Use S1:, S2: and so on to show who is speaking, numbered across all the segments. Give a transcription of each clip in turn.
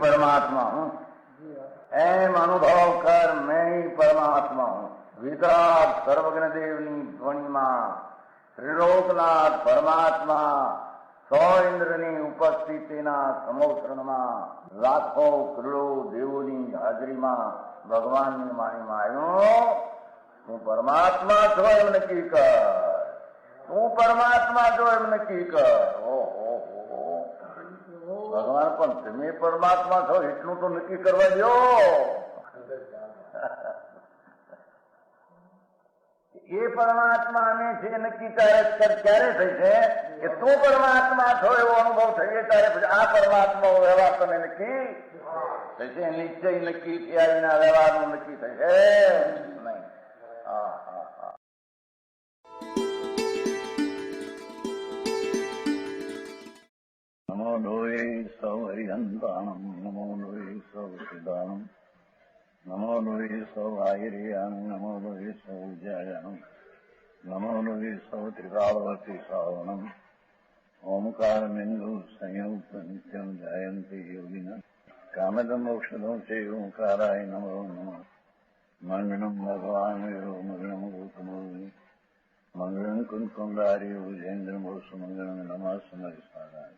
S1: परमात्मा हूँ, एम अनुभव कर मैं ही परमात्मा हूँ। वितराग सर्वज्ञ देवनी ध्वनि में त्रिलोकनाथ परमात्मा सौ इंद्रनी उपस्थितिना समोत्रणમાં લાખો કરોડો દેવોની હાજરીમાં ભગવાનની વાણીમાં આવ્યો, તું પરમાત્મા છો એમ નક્કી કર, તું પરમાત્મા છો એમ નક્કી કર. ઓહો, ભગવાન પણ તમે પરમાત્મા છો એટલું તો નક્કી કરવા દો. એ પરમાત્માને છે નક્કી ક્યારે થઈ છે કે તું પરમાત્મા છો એવો અનુભવ થઈએ ત્યારે પછી આ પરમાત્મા વ્યવહાર તમે નક્કી થશે. નિશ્ચય નક્કી થયા વિના વ્યવહારનું નક્કી થશે નહીં. હા હા હા. નમો લોહે સૌ હરિહંતાણમ, નમો લોહે સૌ સિદ્ધાણમ, નમો લોહે સૌ આહિર્યાણમ, નમો લોહે સૌ જયાણમ, નમો લોહે સૌ ત્રિકાળવતી શ્રાવણમ. ઓમકાર બિંદુ સંયુક્ત નિત્યમ જાયંતિ યોગિના કામદમ મોક્ષદમ છે ઓંકારાય નમો નમઃ. મંગળમ ભગવાન મંગળમ ગૌતમોની મંગળમ કુંકુંડારી વિજેન્દ્રમોષ મંગળમ નમઃ સમરિસાદાય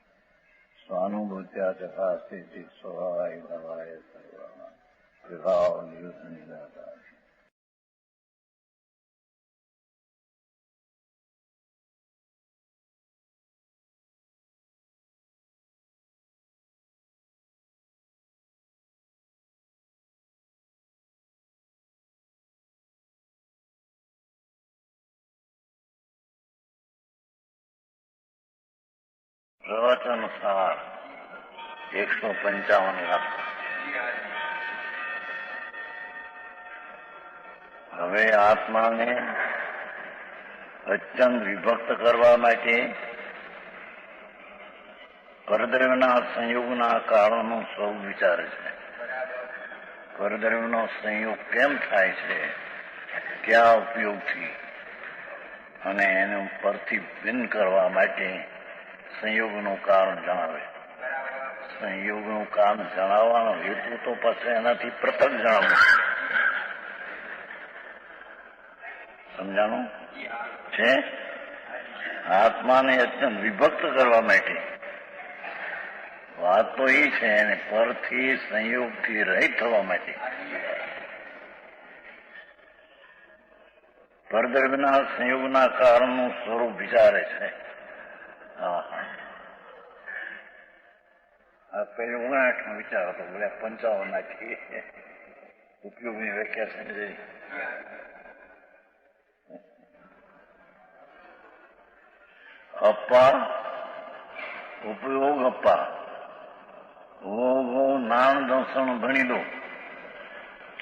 S1: સ્વાનુભૂત્યા ચકાસ્તે ચિત સ્વભાવાય ભવાય સર્વમાં વિભાવ નિયુત નિરાકાર. પ્રવચન સાર 155 લાખ. હવે આત્માને અત્યંત વિભક્ત કરવા માટે પરદ્રવ્યના સંયોગના કારણો સૌ વિચારે છે. પરદ્રવ્યનો સંયોગ કેમ થાય છે, કયા ઉપયોગથી, અને એને પરથી ભિન્ન કરવા માટે સંયોગનું કારણ જણાવે. સંયોગનું કારણ જણાવવાનો હેતુ તો પછી એનાથી પૃથક જણાવવું. સમજાણું છે? આત્માને અત્યંત વિભક્ત કરવા માટે વાત તો એ છે, અને પરથી સંયોગથી રહિત થવા માટે પરદ્રવ્યના સંયોગના કારણનું સ્વરૂપ વિચારે છે. આ પેલું 59 વિચાર હતો, બોલ્યા 55 નાખી ઉપયોગની વ્યાખ્યા સમજાઈ. અપ્પા ઉપયોગ અપ્પા ઓ નાણ દર્શન ભણી દો.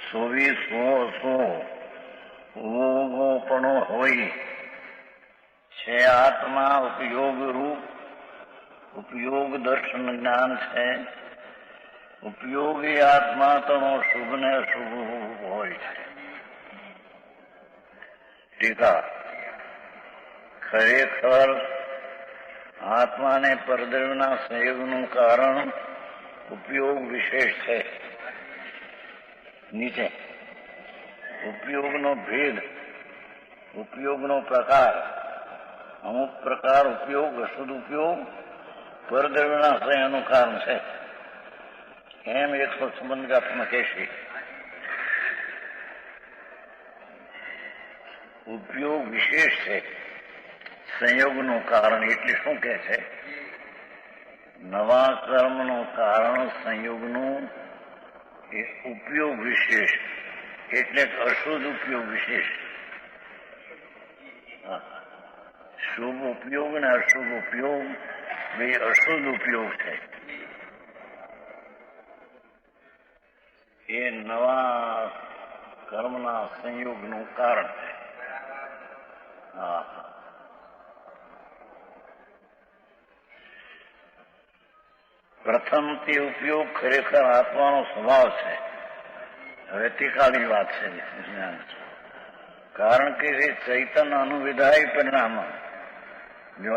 S1: 24 પણ હોય છે આત્મા ઉપયોગ રૂપ. ઉપયોગ દર્શન જ્ઞાન છે. ઉપયોગી આત્મા તો શુભ ને અશુભ હોય છે. ટીકા. ખરેખર આત્માને પરદ્રવ્યના સંયોગનું કારણ ઉપયોગ વિશેષ છે. નીચે ઉપયોગનો ભેદ, ઉપયોગનો પ્રકાર, અમુક પ્રકાર ઉપયોગ, અશુદ્ધ ઉપયોગ પરદ્રવ્યના સંયોગનું કારણ છે. એમ 156 કહેશે. ઉપયોગ વિશેષ છે સંયોગનું કારણ. એટલે શું કહે છે? નવા કર્મનું કારણ સંયોગનું એ ઉપયોગ વિશેષ, એટલે અશુદ્ધ ઉપયોગ વિશેષ. શુભ ઉપયોગ અને અશુભ ઉપયોગ બે અશુદ્ધ ઉપયોગ છે. એ નવા કર્મના સંયોગનું કારણ છે. પ્રથમ તે ઉપયોગ ખરેખર આત્માનો સ્વભાવ છે. હવે ટીકાની વાત છે જ્ઞાન, કારણ કે એ ચૈતન્ય અનુવિધાય પરિણામ જો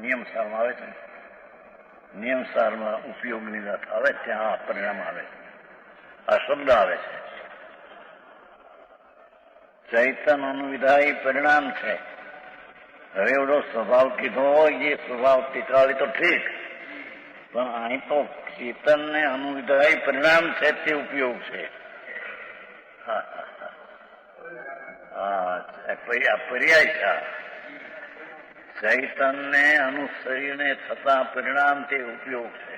S1: નિયમ સારમાં આવે છે, નિયમ સારમાં ઉપયોગની વાત આવે ત્યાં આ પરિણામ આવે છે, આ શબ્દ આવે છે. ચૈતન્ય અનુવિધાય પરિણામ છે. હવે એવડો સ્વભાવ કીધો હોય એ સ્વભાવ ટીકાવી તો ઠીક, પણ અહીં તો ચેતનને અનુવિધાય પરિણામ છે તે ઉપયોગ છે. પર્યાય છે. ચૈતનને અનુસરીને થતા પરિણામ તે ઉપયોગ છે.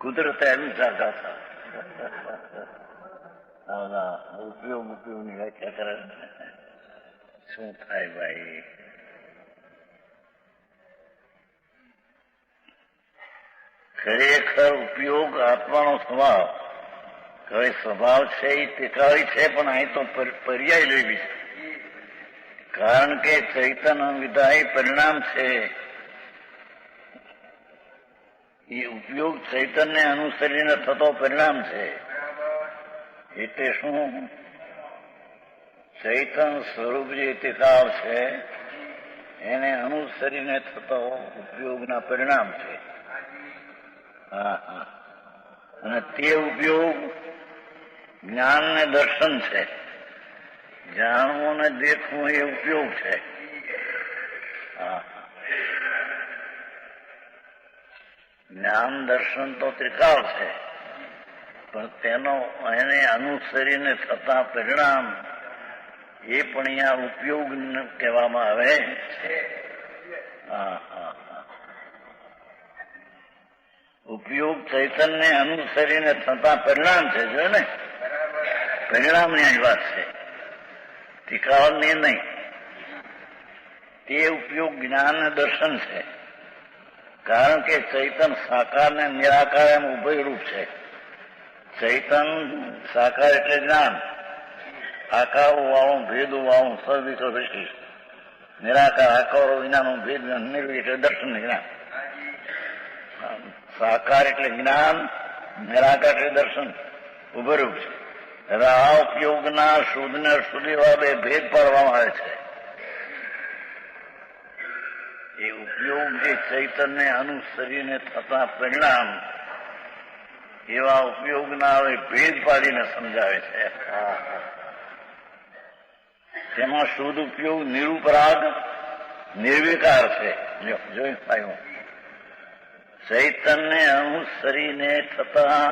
S1: કુદરત અનુસાર હતા ઉપયોગની વ્યાખ્યા કરે શું થાય ભાઈ? ખરેખર ઉપયોગ આત્માનો સ્વભાવ, હવે સ્વભાવ છે એ ટીકાવી છે, પણ અહીં તો પર્યાય લેવી છે, કારણ કે ચૈતન્ય વિધાય પરિણામ છે. એ ઉપયોગ ચૈતન્ય અનુસરીને થતો પરિણામ છે. એટલે શું? ચૈતન્ય સ્વરૂપ જે ટીકાવ છે એને અનુસરીને થતો ઉપયોગના પરિણામ છે. અને તે ઉપયોગ જ્ઞાન ને દર્શન છે. જાણવું ને દેખવું એ ઉપયોગ છે. જ્ઞાન દર્શન તો ત્રિકાળ છે, પણ તેનો એને અનુસરીને થતા પરિણામ એ પણ અહીંયા ઉપયોગ કહેવામાં આવે છે. ઉપયોગ ચૈતન્ય અનુસરીને થતા પરિણામ છે. જો ને પરિણામની અહીં વાત છે, ટીકાવની નહીં. તે ઉપયોગ જ્ઞાન દર્શન છે, કારણ કે ચૈતન સાકાર ને નિરાકાર એમ ઉભયરૂપ છે. ચૈતન સાકાર એટલે જ્ઞાન, આકારો વાળું ભેદો વાળું સવિકલ્પ વિશિષ્ટ. નિરાકાર આકારો વિનાનું ભેદ નિર્વિક એટલે દર્શન જ્ઞાન. સાકાર એટલે જ્ઞાન, નિરાકાર એટલે દર્શન, ઉભયરૂપ છે. હવે આ ઉપયોગના શુદ્ધ ને અશુદ્ધ એવા બે ભેદ પાડવામાં આવે છે. એ ઉપયોગ જે ચૈતન્ય અનુસરીને થતા પરિણામ એવા ઉપયોગના હવે ભેદ પાડીને સમજાવે છે. તેમાં શુદ્ધ ઉપયોગ નિરુપરાગ નિર્વિકાર છે. જોઈ પાયું, ચૈતન્ય અનુસરીને થતા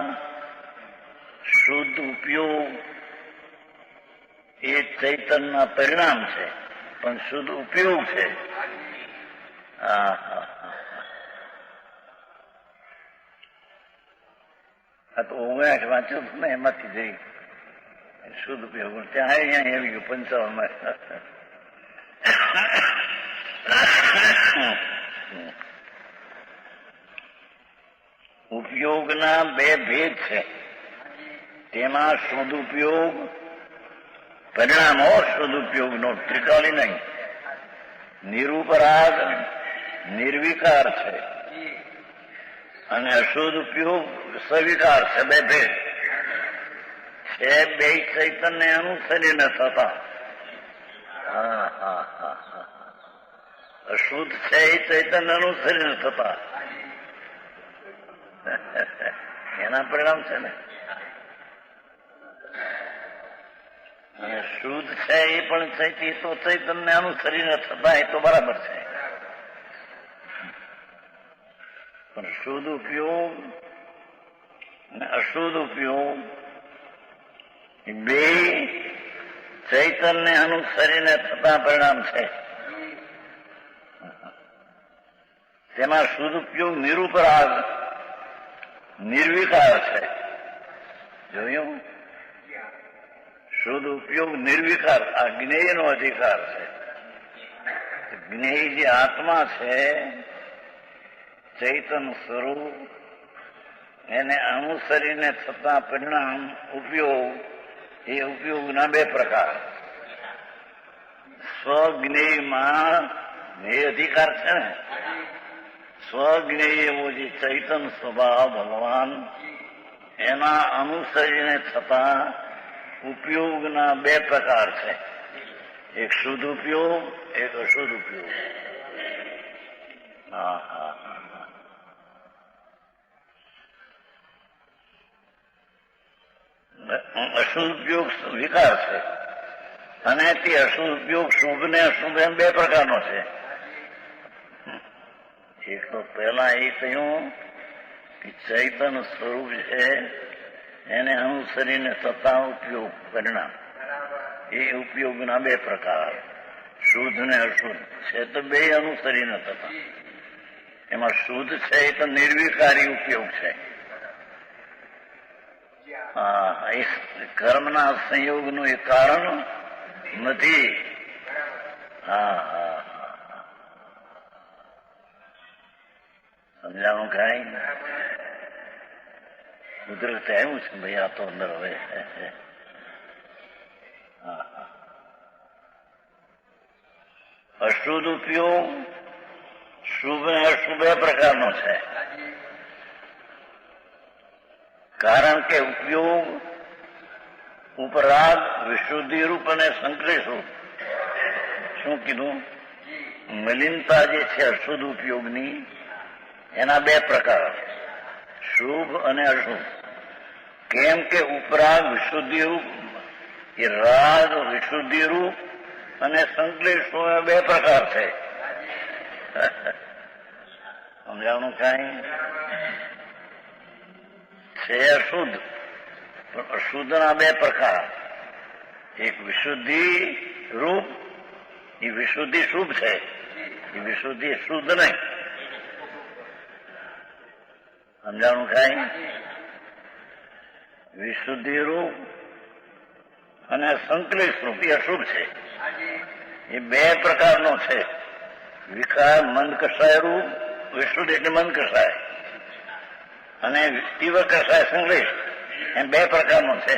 S1: શુદ્ધ ઉપયોગ એ ચૈતન્યના પરિણામ છે, પણ શુદ્ધ ઉપયોગ છે. આ તો 59 વાંચ્યું ને એમાંથી જઈ શુદ્ધ ઉપયોગ ત્યાં અહીંયા આવી ગયું 55. ઉપયોગના બે ભેદ છે. તેમાં શુદ્ધ ઉપયોગ પરિણામો શુદ્ધ ઉપયોગનો ત્રિકાળી નહીં, નિરુપરાગ નિર્વિકાર છે, અને અશુદ્ધ ઉપયોગ સવિકાર છે. બે ભેદ છે. બે ચૈતન્ય અનુસરીને થતા. અશુદ્ધ છે એ ચૈતન્ય અનુસરીને થતા એના પરિણામ છે ને, અને શુદ્ધ છે એ પણ તો ચૈતન્ય અનુસરીને થતા એ તો બરાબર છે. પણ શુદ્ધ ઉપયોગ અને અશુદ્ધ ઉપયોગ બે ચૈતન્ય અનુસરીને થતા પરિણામ છે. તેમાં શુદ્ધ ઉપયોગ નિરુપરાગ નિર્વિકાર છે. જોયું? શુદ્ધ ઉપયોગ નિર્વિકાર, આ જ્ઞેયનો અધિકાર છે. જ્ઞેય જે આત્મા છે, ચૈતન્ય સ્વરૂપ, એને અનુસરીને થતા પરિણામ ઉપયોગ, એ ઉપયોગના બે પ્રકાર. સ્વજ્ઞેયમાં જ્ઞેય અધિકાર છે ને,
S2: સ્વજ્ઞેય એવો જે ચૈતન સ્વભાવ ભગવાન, એના અનુસરીને થતા ઉપયોગના બે પ્રકાર છે. એક શુદ્ધ ઉપયોગ, એક અશુદ્ધ ઉપયોગ. હા હા હા. અશુદ્ધ ઉપયોગ વિકાર છે, અને તે અશુદ્ધ ઉપયોગ શુભ ને અશુભ એમ બે પ્રકારનો છે. એક તો પહેલા એ કહ્યું કે ચૈતન સ્વરૂપ છે, એને અનુસરીને થતા ઉપયોગ પરિણામ, એ ઉપયોગના બે પ્રકાર, શુદ્ધ ને અશુદ્ધ છે. તો બે અનુસરીને થતા. એમાં શુદ્ધ છે એ તો નિર્વિકારી ઉપયોગ છે. હા, એ કર્મના સંયોગનું એ કારણ નથી. હા હા, સમજાણું કઈ? કુદરત આવ્યું છે ભાઈ, આ તો અંદર હવે. અશુદ્ધ ઉપયોગ શુભ ને અશુભ બે પ્રકારનો છે. કારણ કે ઉપયોગ ઉપરાગ વિશુદ્ધિ રૂપ અને સંક્લેશ રૂપ. શું કીધું? મલિનતા જે છે અશુદ્ધ ઉપયોગની, એના બે પ્રકાર, શુભ અને અશુભ. કેમ કે ઉપરાગ વિશુદ્ધિ રૂપ, એ રાગ વિશુદ્ધિ રૂપ અને સંક્લેશ બે પ્રકાર છે. સમજાવવાનું કઈ? છે અશુદ્ધ, પણ અશુદ્ધના બે પ્રકાર. એક વિશુદ્ધિ રૂપ, એ વિશુદ્ધિ શુભ છે, એ વિશુદ્ધિ શુદ્ધ નહીં. સમજાણું કઈ? વિશુદ્ધિ રૂપ અને સંકલિત રૂપ એ અશુભ છે. એ બે પ્રકારનો છે. વિકાર મંદ કષાય રૂપ, વિશુદ્ધ એટલે મંદ કષાય, અને તીવ્ર કષાય સંકલિત, એમ બે પ્રકારનો છે.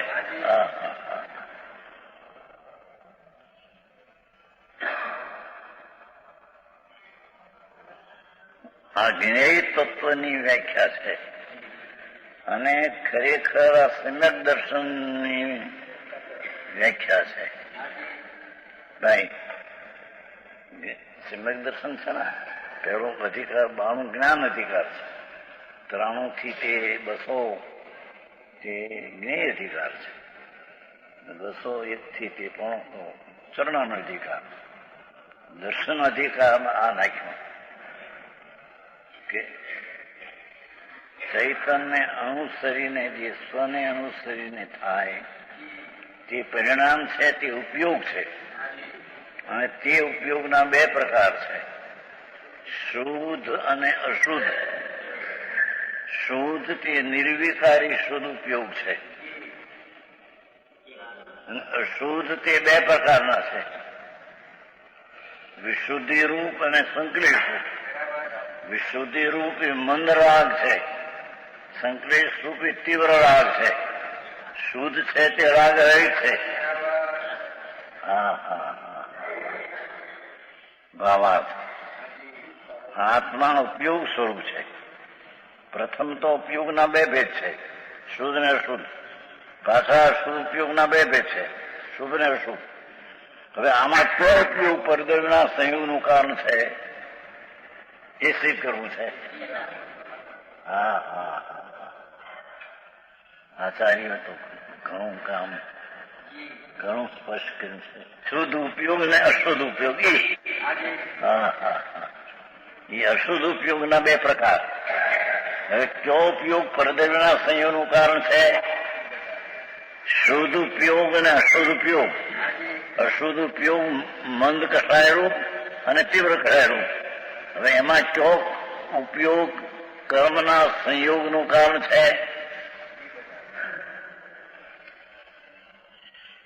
S2: આ જ્ઞેય તત્વની વ્યાખ્યા છે, અને ખરેખર આ સમ્યક દર્શનની વ્યાખ્યા છે. ભાઈ, સમ્યક દર્શન છે ને, પહેલો અધિકાર 92 જ્ઞાન અધિકાર છે, 93 થી તે 200 તે જ્ઞેય અધિકાર છે, 201 થી તે પણ ચરણનો અધિકાર, દર્શન અધિકાર આ નાખ્યો કે ચૈતનને અનુસરીને જે સ્વને અનુસરીને થાય તે પરિણામ છે, તે ઉપયોગ છે. અને તે ઉપયોગના બે પ્રકાર છે, શુદ્ધ અને અશુદ્ધ. શુદ્ધ તે નિર્વિકારી શુદ્ધ ઉપયોગ છે, અને અશુદ્ધ તે બે પ્રકારના છે, વિશુદ્ધિ રૂપ અને સંકલિત રૂપ. વિશુદ્ધિ રૂપ એ મંદ રાગ છે, સંકલિત રૂપ એ તીવ્ર રાગ છે. શુદ્ધ છે તે રાગ રહિત છે. હા હા હા, ભાવાર્થ. આત્મા ઉપયોગ સ્વરૂપ છે. પ્રથમ તો ઉપયોગના બે ભેદ છે, શુદ્ધ ને અશુદ્ધ. પાછા શુદ્ધ ઉપયોગના બે ભેદ છે, શુભ ને અશુભ. હવે આમાં કયો ઉપયોગ પરદરના સંયોગનું કારણ છે, એ સિદ્ધ કરવું છે. હા હા હા, આચાર્ય તો ઘણું કામ, ઘણું સ્પષ્ટ કર્યું છે. શુદ્ધ ઉપયોગ ને અશુદ્ધ ઉપયોગ, હા હા હા, એ અશુદ્ધ ઉપયોગના બે પ્રકાર. હવે કયો ઉપયોગ પરદેવના સંયોગનું કારણ છે? શુદ્ધ ઉપયોગ અને અશુદ્ધ ઉપયોગ. અશુદ્ધ ઉપયોગ મંદ કષાયરૂપ અને તીવ્ર કષાયરૂપ. હવે એમાં કયો ઉપયોગ કર્મના સંયોગનું કારણ છે?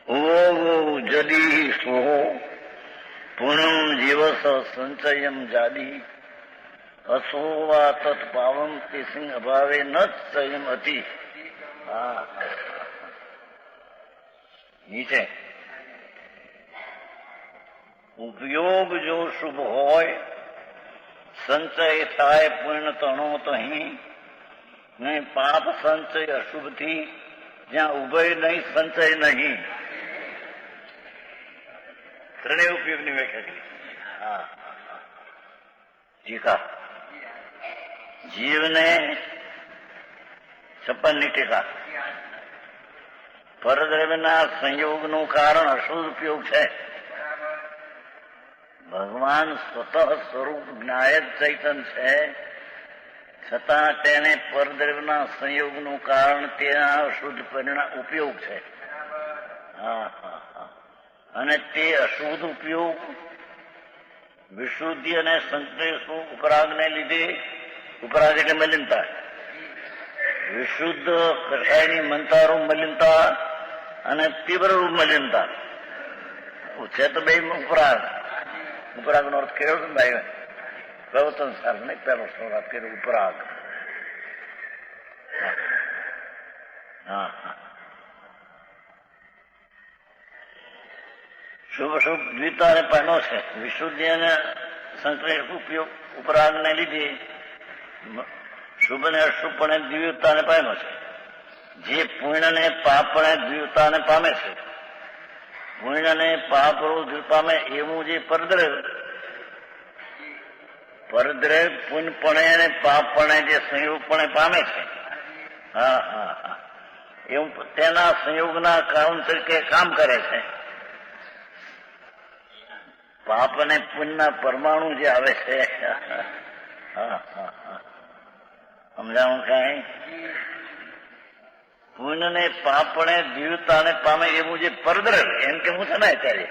S2: ઓ જદી સોહો પૂનમ જીવસ સંચયમ જાદી અસોવા તત્ પાવમ તે સિંહ અભાવે ન સંયમ હતી. હા, નીચે ઉપયોગ જો શુભ હોય, સંચય થાય પુણ્ય તણો તહીં નહીં, પાપ સંચય અશુભથી જ્યાં ઉભય નહીં સંચય નહીં. ત્રણેય ઉપયોગની વ્યાખ્યા કરી. હા ટીકા જીવને 56ની ટીકા. પરદ્રવ્યના સંયોગનું કારણ અશુદ્ધ ઉપયોગ છે. ભગવાન સ્વતઃ સ્વરૂપ જ્ઞાયક ચૈતન છે, છતાં તેને પરદ્રવ્યના સંયોગનું કારણ તેના અશુદ્ધ પરિણામ ઉપયોગ છે. અને તે અશુદ્ધ ઉપયોગ વિશુદ્ધિ અને સંક્લેશ ઉપરાગને લીધે, ઉપરાગ એટલે મલિનતા, વિશુદ્ધ કષાયની મંતારૂપ મલિનતા અને તીવ્ર રૂપ મલિનતા છે તો બે ઉપરાગ. ઉપરાગનો અર્થ કર્યો ને ભાઈ, પ્રવર્તન સાર નહીં, પેલો શરૂઆત કર્યો ઉપરાગ. શુભ શુભ દ્વિતાને પહેલો છે. વિશુદ્ધિ અને સંક્લેશ ઉપયોગ ઉપરાગને લીધે શુભ ને અશુભપણે દ્વિતાને પામ્યો છે. જે પુણ્ય ને પાપણે દ્વિતાને પામે છે, પુણ્ય ને પાપ પામે એવું જે પરદ્રવ્ય પુણ્યપણે અને પાપપણે જે સંયોગપણે પામે છે, એવું તેના સંયોગના કારણ તરીકે કામ કરે છે. પાપ અને પુણ્યના પરમાણુ જે આવે છે, સમજાવું કઈ? પુણ્ય ને પાપણે દિવ્યતાને પામે એવું જે પરદ્રવ્ય, એમ કે હું છે ને અત્યારે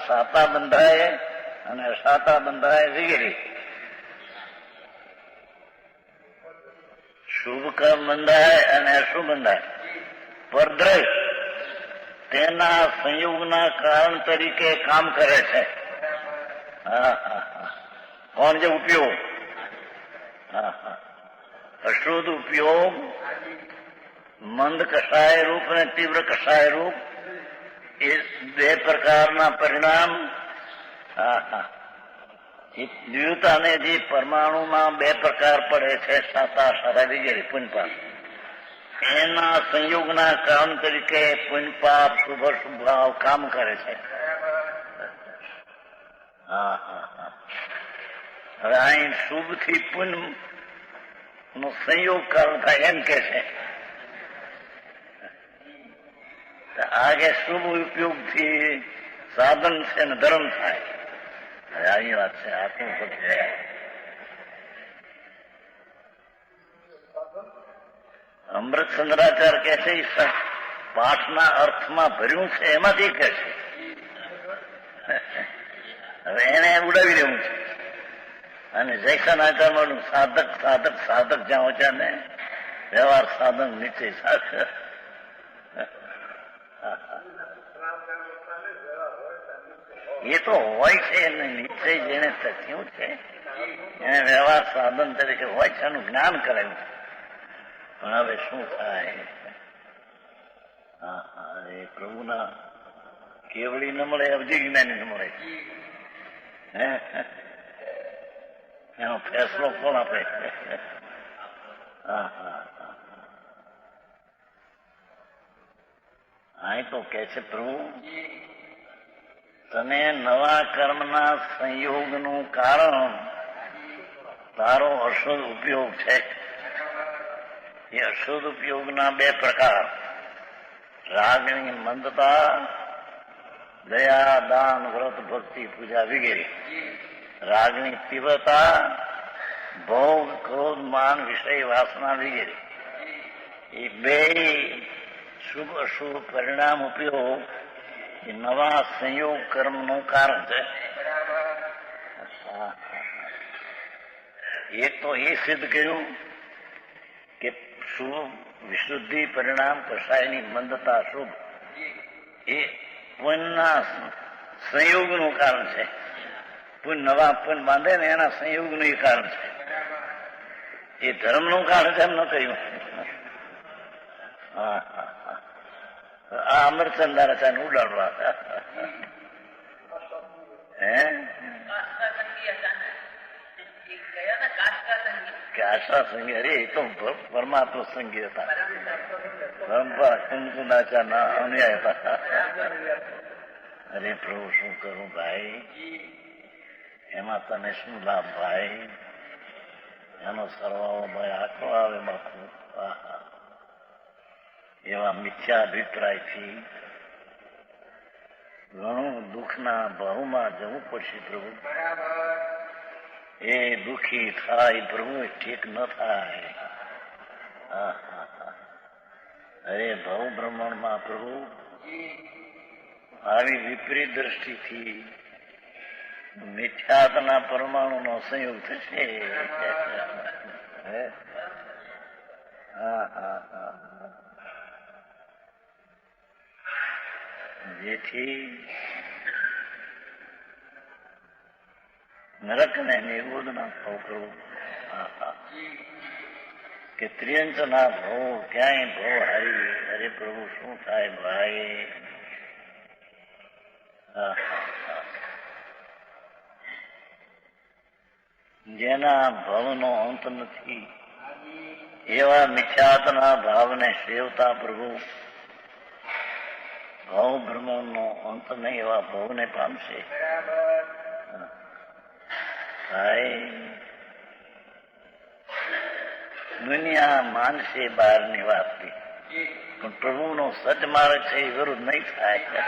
S2: સાતા બંધાય અને અસાતા બંધાય વગેરે શુભ કર્મ બંધાય અને અશુભ બંધાય. પરદ્રવ્ય તેના સંયોગના કારણ તરીકે કામ કરે છે. કોણ? જે ઉપયોગ. અશુદ્ધ ઉપયોગ મંદ કષાય રૂપ અને તીવ્ર કષાય રૂપ એ બે પ્રકારના પરિણામ. દ્વિતાને જે પરમાણુમાં બે પ્રકાર પડે છે, સાતા સારા વગેરે પુણ્યપાપ, એના સંયોગના કારણ તરીકે પુણ્યપાપ શુભ શુભ ભાવ કામ કરે છે. હવે અહીં શુભ થી પુણ્ય નો સંયોગ કારણ થાય એમ કે છે. આગે શુભ ઉપયોગથી સાધન છે ને ધર્મ થાય. આવી વાત છે. આટલું બધું અમૃતચંદ્રાચાર્ય કે છે પાઠના અર્થમાં ભર્યું છે એમાંથી કે છે. હવે એને ઉડાવી દેવું છે. અને જૈસાનાચાર્યનું સાધક સાધક સાધક જ્યાં ઓછા ને વ્યવહાર સાધન નીચે સાથે એ તો હોય છે. એને નિશ્ચય જેને થયું છે એને વ્યવહાર સાધન તરીકે હોય છે, એનું જ્ઞાન કરાયું છે. પણ હવે શું થાય? એ પ્રભુના કેવળી ન મળે, અવધિ જ્ઞાની ન મળે. એનો ફેસલો કોણ આપે? અહીં તો કે છે પ્રભુ તને નવા કર્મના સંયોગનું કારણ તારો અશુદ્ધ ઉપયોગ છે. એ અશુદ્ધ ઉપયોગના બે પ્રકાર, રાગની મંદતા, દયા દાન વ્રત ભક્તિ પૂજા વગેરે. રાગની તીવ્રતા, ભોગ ક્રોધ માન વિષય વાસના વગેરે. એ બે શુભ અશુભ પરિણામ ઉપયોગ એ નવા સંયોગ કર્મનું કારણ છે. એક તો એ સિદ્ધ કર્યું કે શુભ વિશુદ્ધિ પરિણામ કષાયની મંદતા શુભ એ પુણ્યના સંયોગનું કારણ છે. પુણ્ય નવા પુણ્ય બાંધે ને એના સંયોગનું એ કારણ છે. એ ધર્મનું કારણ છે એમ ન કહ્યું. આ અમરચંદાચાર્ય ઉડાડવા હે કે આશા સંગી? અરે એ તો પરમાત્મા સંગી હતા. પરંપરા કુમકુંદાચાર ના અન્યાય હતા. અરે પ્રભુ શું કરું ભાઈ? એમાં તને શું લાભ ભાઈ? એનો સરવાળો ભાઈ આખો આવે બાપુ. એવા મિથ્યાભિપ્રાયથી ઘણું દુઃખના ભાવમાં જવું પડશે પ્રભુ. એ દુઃખી થાય પ્રભુ, ઠીક ન થાય. અરે ભવ બ્રહ્માંડમાં પ્રભુ આવી વિપરીત દ્રષ્ટિથી મિથ્યાત્વના પરમાણુનો સંયોગ થશે. જેથી નરકને નિર્બોધના ભાવ કરવું કે ત્રિયંચના ભાવ ક્યાંય ભાવ હારી. અરે પ્રભુ શું થાય ભાઈ? જેના ભાવનો અંત નથી એવા મિથ્યાત્વના ભાવને સેવતા પ્રભુ ભાવ બ્રહ્માંડનો અંત નહીં એવા ભાવને પામશે. દુનિયા માનશે બહારની વાતથી, પણ પ્રભુનો સચ માર્ગ છે એ વિરુદ્ધ નહીં થાય.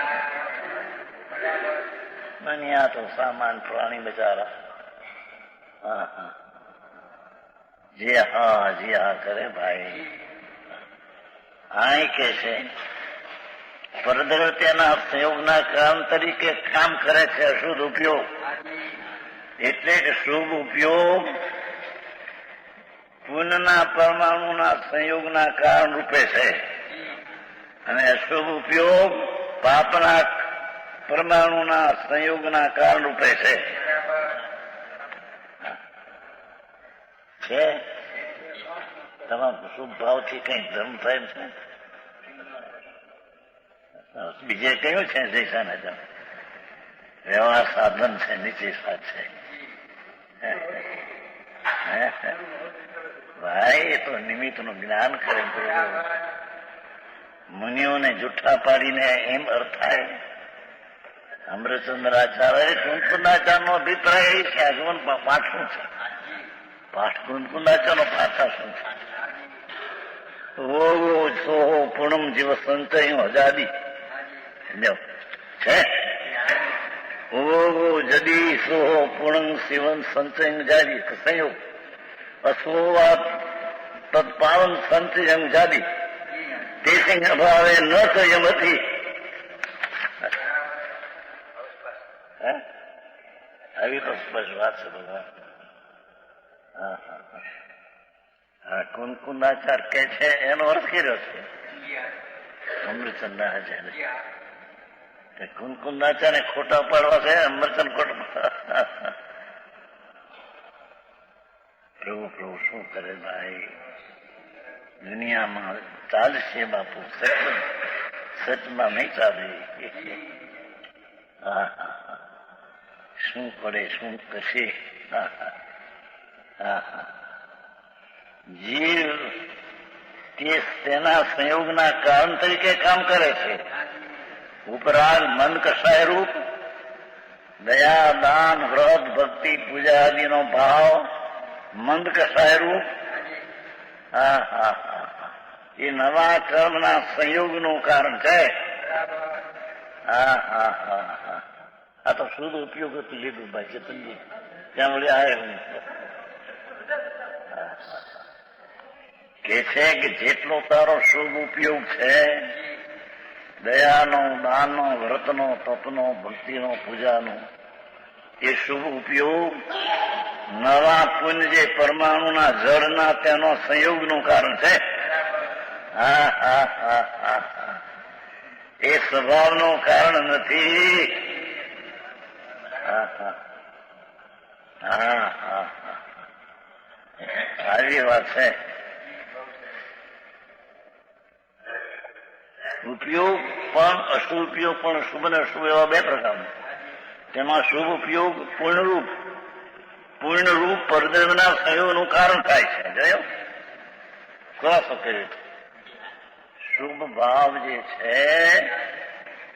S2: દુનિયા તો સામાન પ્રાણી બચારા જે હા કરે ભાઈ. આ કે છે પરદ્રવ્યના સંયોગના કામ તરીકે કામ કરે છે અશુદ્ધ ઉપયોગ. એટલે કે શુભ ઉપયોગ પુણ્યના પરમાણુના સંયોગના કારણ રૂપે છે અને અશુભ ઉપયોગ પાપના પરમાણુના સંયોગના કારણ રૂપે છે. તમામ શુભ ભાવથી કઈ ધર્મ થાય છે? બીજે કયું છે? જૈસાને વ્યવહાર સાધન છે, નીચે સાધ છે. ભાઈ એ તો નિમિત્તનું જ્ઞાન કરે. મુનિઓને જુઠ્ઠા પાડીને એમ અર્થ થાય. અમૃતચંદ્રાચાર્ય કુંકુંદાચાર્યનો અભિપ્રાય એ છે. આગમન પાઠ શું છે? પાઠ કુંકુંદાચાર્યનો પાઠા શું છે? ઓ સોહો પૂર્ણમ જીવ સંચય હજાદી છે. ઓ જદી સોહો પૂર્ણમ શિવન સંચય જાદી સંયોગ અસોવા તત્પાવન સંચય જાદી તે સિંહ અભાવે ન સંયમથી. આવી તો સ્પષ્ટ વાત છે ભગવાન. કુંકુંદાચાર કે છે એનો અર્થ કર્યો છે અમૃતચંદ્રાચાર્ય. કુંકુંદાચાર્ય ખોટા પાડવા છે, અમરચંદ ખોટા. પ્રભુ શું કરે ભાઈ? દુનિયામાં ચાલશે બાપુ, સચમાં નહીં ચાલે. શું પડે, શું કરશે? જીવ તેના સંયોગના કારણ તરીકે કામ કરે છે. ઉપરાગ મન કસાય રૂપ દયા, દાન, વ્રત, ભક્તિ, પૂજા આદિનો ભાવ મંદ કસાય રૂપ એ નવા કર્મના સંયોગનું કારણ છે. આ તો શુદ્ધ ઉપયોગ હતું લીધું ભાઈ ચેતનજી. ત્યાં વળી આવ્યા કે છે કે જેટલો તારો શુભ ઉપયોગ છે દયાનો, દાનનો, વ્રતનો, તપનો, ભક્તિનો, પૂજાનો, એ શુભ ઉપયોગ નવા પુણ્ય જે પરમાણુના જળના તેનો સંયોગનું કારણ છે. એ સ્વભાવનું કારણ નથી. આવી વાત છે. ઉપયોગ પણ અશુભ ઉપયોગ પણ શુભ અને અશુભ એવા બે પ્રકારનો. તેમાં શુભ ઉપયોગ પૂર્ણરૂપ પરદેવના સંયોગનું કારણ થાય છે. જોયો ખુલાસો કર્યો. શુભ ભાવ જે છે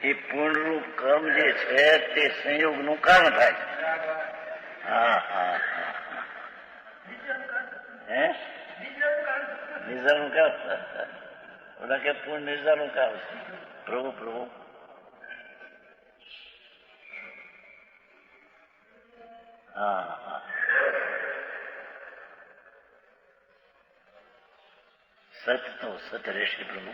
S2: એ પૂર્ણરૂપ કર્મ જે છે તે સંયોગનું કારણ થાય છે. હા હા હે નિર્જાનું કામ ઓલા કે પૂર્ણ નિર્જાનું કામ છે. પ્રભુ હા હા સત તો સત રહેશે પ્રભુ.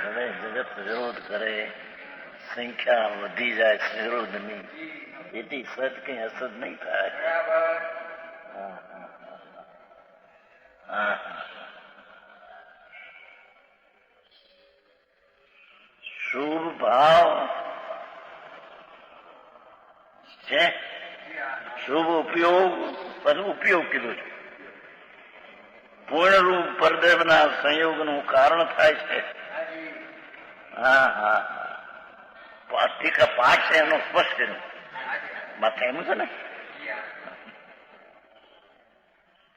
S2: ભલે જગત વિરોધ કરે, સંખ્યા વધી જાય વિરોધની, એથી સત કઈ અસર નહીં થાય. શુભ ભાવ છે, શુભ ઉપયોગ ઉપયોગ કીધું છે. પૂર્ણરૂપ પરદેવના સંયોગનું કારણ થાય છે. હા હા ટીકા પાઠ છે એનો સ્પષ્ટ માથે એમ છે ને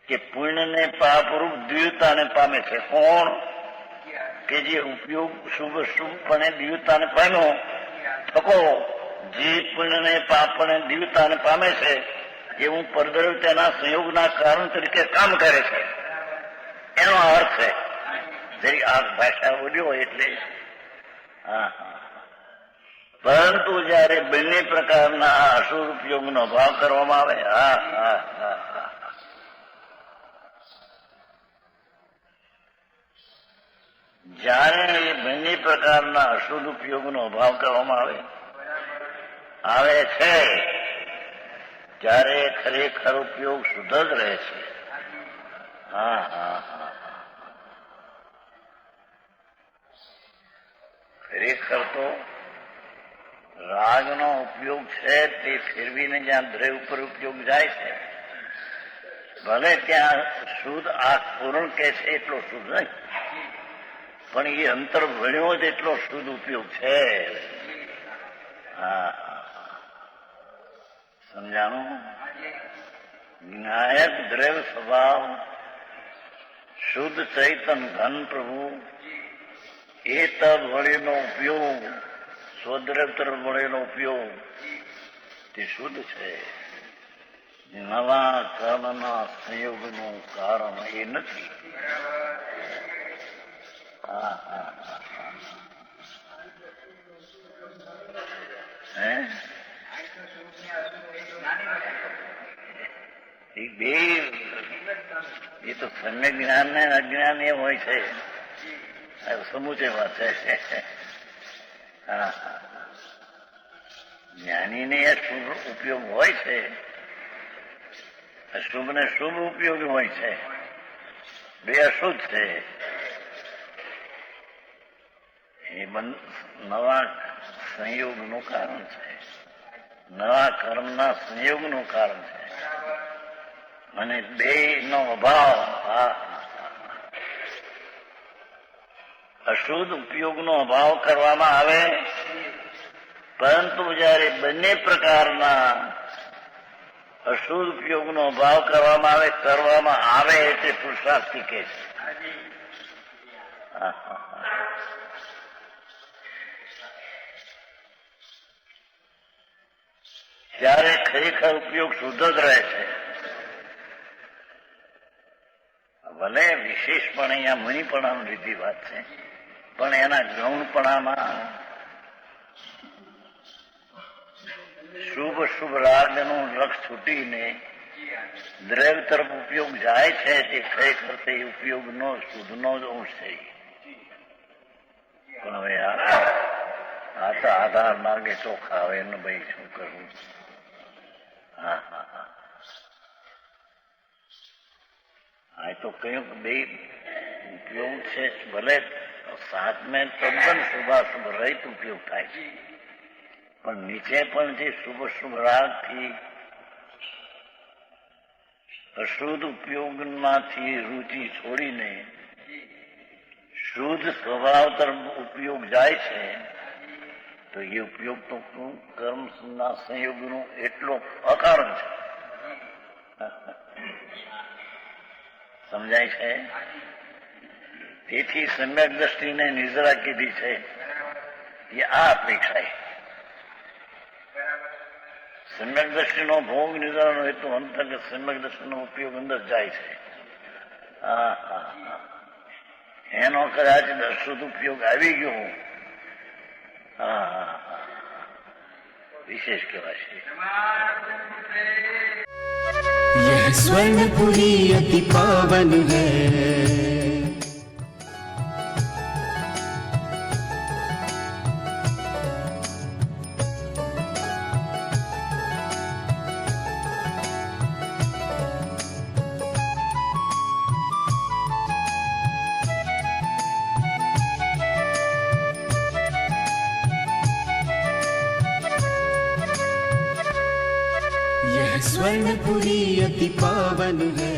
S2: કે પુણ્યને પાપરૂપ દ્વિતાને પામે છે. કોણ? કે જે ઉપયોગ શુભપણે દ્વિતાને પામ્યો થકો, જે પુણ્યને પાપને દ્વિતાને પામે છે એવું પરદેવ તેના સંયોગના કારણ તરીકે કામ કરે છે. એનો અર્થ છે જરી આ ભાષા બોલ્યો એટલે. હા હા પરંતુ જયારે બંને પ્રકારના અશુભ ઉપયોગનો ભાવ કરવામાં આવે, હા હા હા હા જયારે એ બંને પ્રકારના અશુદ્ધ ઉપયોગનો અભાવ કરવામાં આવે છે ત્યારે ખરેખર ઉપયોગ શુદ્ધ જ રહે છે. હા હા હા ખરેખર તો રાગનો ઉપયોગ છે તે ફેરવીને જ્યાં દ્રવ્ય ઉપર ઉપયોગ જાય છે, ભલે ત્યાં શુદ્ધ આ પૂર્ણ કે છે એટલો શુદ્ધ નહીં, પણ એ અંતર ભણ્યો જ એટલો શુદ્ધ ઉપયોગ છે. હા સમજાણું? જ્ઞાયક દ્રવ્ય સ્વભાવ શુદ્ધ ચૈતન ઘન પ્રભુ એ તબ વળીનો ઉપયોગ, સ્વદ્રવ્ય તરફ વળેલો ઉપયોગ તે શુદ્ધ છે. નવા કર્મના સંયોગનું કારણ એ નથી. હા હા બે એ તો સમ્યક જ્ઞાન ને અજ્ઞાન એ હોય છે, સમુચય વાત છે. હા જ્ઞાનીને શુભ ઉપયોગ હોય છે, અશુભ ને શુભ ઉપયોગ હોય છે, બે અશુદ્ધ છે. એ નવા સંયોગનું કારણ છે, નવા કર્મના સંયોગનું કારણ છે. અને બે નો અભાવ, અશુદ્ધ ઉપયોગનો અભાવ કરવામાં આવે, પરંતુ જયારે બંને પ્રકારના અશુદ્ધ ઉપયોગનો અભાવ કરવામાં આવે તે પુરુષાર્થી કે છે. ત્યારે ખરેખર ઉપયોગ શુદ્ધ જ રહે છે. ભલે વિશેષપણે અહીંયા મુનિપણાનું લીધી વાત છે, પણ એના ગૌણપણામાં શુભ રાગનું લક્ષ છૂટીને દ્રવ્ય તરફ ઉપયોગ જાય છે તે ખરેખર તે ઉપયોગનો શુદ્ધનો જ અંશ છે. પણ હવે આ તો આધાર માર્ગે ચોખ્ખા આવે એનું ભાઈ શું કરવું? હા હા હા આ તો કહ્યું કે બે ઉપયોગ છે, ભલે સાતમે તદ્દન શુભાશુભ રહિત ઉપયોગ થાય છે, પણ નીચે પણ જે શુભ રાગથી અશુદ્ધ ઉપયોગમાંથી રુચિ છોડીને શુદ્ધ સ્વભાવ તરફ ઉપયોગ જાય છે તો એ ઉપયોગ તો કર્મના સંયોગનો એટલો અકારણ છે. સમજાય છે? તેથી સમ્યક દ્રષ્ટિને નિઝરા કીધી છે એ આ અપેક્ષા. સમ્યક દ્રષ્ટિનો ભોગ નિઝરાનો હેતુ અંતર્ગત સમ્યક દ્રષ્ટિનો ઉપયોગ અંદર જાય છે. એનો કદાચ શુદ્ધ ઉપયોગ આવી ગયો વિશેષ કહેવાશે.
S3: यह स्वर्णपुरी अति पावन है. यह स्वर्णपुरी अति पावन है.